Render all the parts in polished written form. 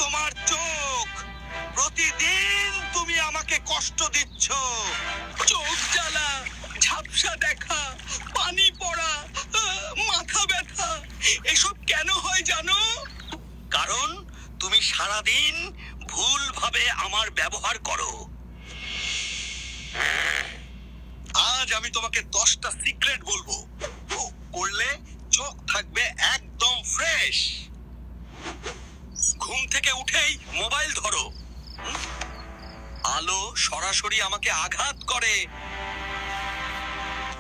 তোমার চোখ, প্রতিদিন তুমি আমাকে কষ্ট দিচ্ছ। চোখ জ্বালা, ঝাপসা দেখা, পানি পড়া, মাথা ব্যথা, এসব কেন হয় জানো? কারণ তুমি সারাদিন ভুলভাবে আমার ব্যবহার করো। আজ আমি তোমাকে 10টা সিক্রেট বলবো, করলে চোখ থাকবে একদম ফ্রেশ। ঘুম থেকে উঠেই মোবাইল ধরো, আলো সরাসরি আমাকে আঘাত করে।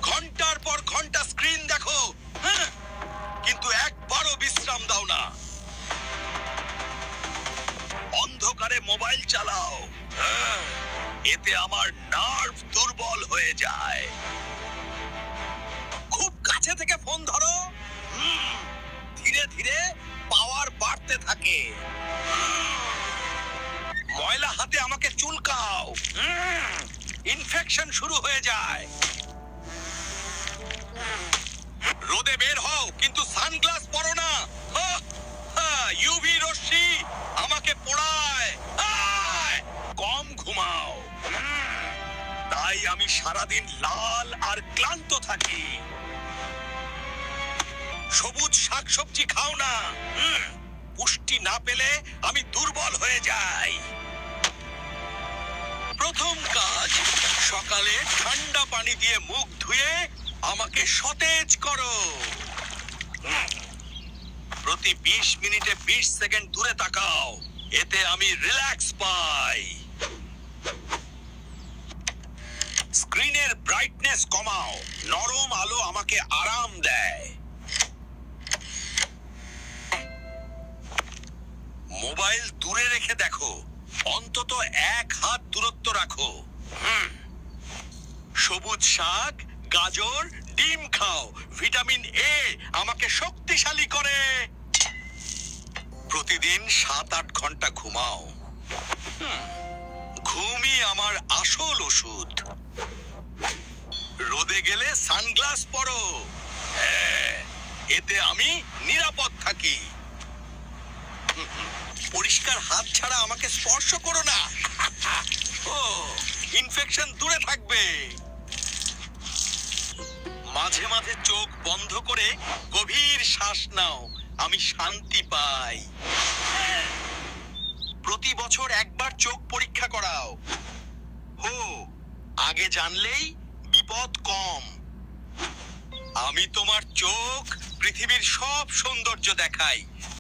ঘন্টার পর ঘন্টা স্ক্রিন দেখো, কিন্তু একবারও বিশ্রাম দাও না। অন্ধকারে মোবাইল চালাও, এতে আমার নার্ভ দুর্বল হয়ে যায়। খুব কাছে থেকে ফোন ধরো, ধীরে ধীরে পাওয়ার বাড়তে থাকে। ময়লা হাতে আমাকে চুলকাও, ইনফেকশন শুরু হয়ে যায়। রোদে বের হও কিন্তু সানগ্লাস পরো না, ইউভি রশ্মি আমাকে পোড়ায়। কম ঘুমাও, তাই আমি সারাদিন লাল আর ক্লান্ত থাকি। সবুজ শাকসবজি খাও না, পুষ্টি না পেলে আমি দুর্বল হয়ে যাই। প্রথম কাজ, সকালে ঠান্ডা পানি দিয়ে মুখ ধুয়ে আমাকে সতেজ করো। প্রতি 20 মিনিটে 20 সেকেন্ড দূরে তাকাও, এতে আমি রিল্যাক্স পাই। স্ক্রিনের ব্রাইটনেস কমাও, নরম আলো আমাকে আরাম দেয়। মোবাইল দূরে রেখে দেখো, অন্তত 1 হাত দূরত্ব রাখো। সবুজ শাক, গাজর, ডিম খাও, ভিটামিন এ আমাকে শক্তিশালী করে। প্রতিদিন 7-8 ঘন্টা ঘুমাও, ঘুমই আমার আসল ওষুধ। রোদে গেলে সানগ্লাস পরো, এতে আমি নিরাপদ থাকি। পরিষ্কার হাত ছাড়া আমাকে স্পর্শ করো না, ইনফেকশন দূরে থাকবে। মাঝে মাঝে চোখ বন্ধ করে গভীর শ্বাস নাও, আমি শান্তি পাই। প্রতি বছর একবার চোখ পরীক্ষা করাও, আগে জানলেই বিপদ কম। আমি তোমার চোখ পৃথিবীর সব সৌন্দর্য দেখাই।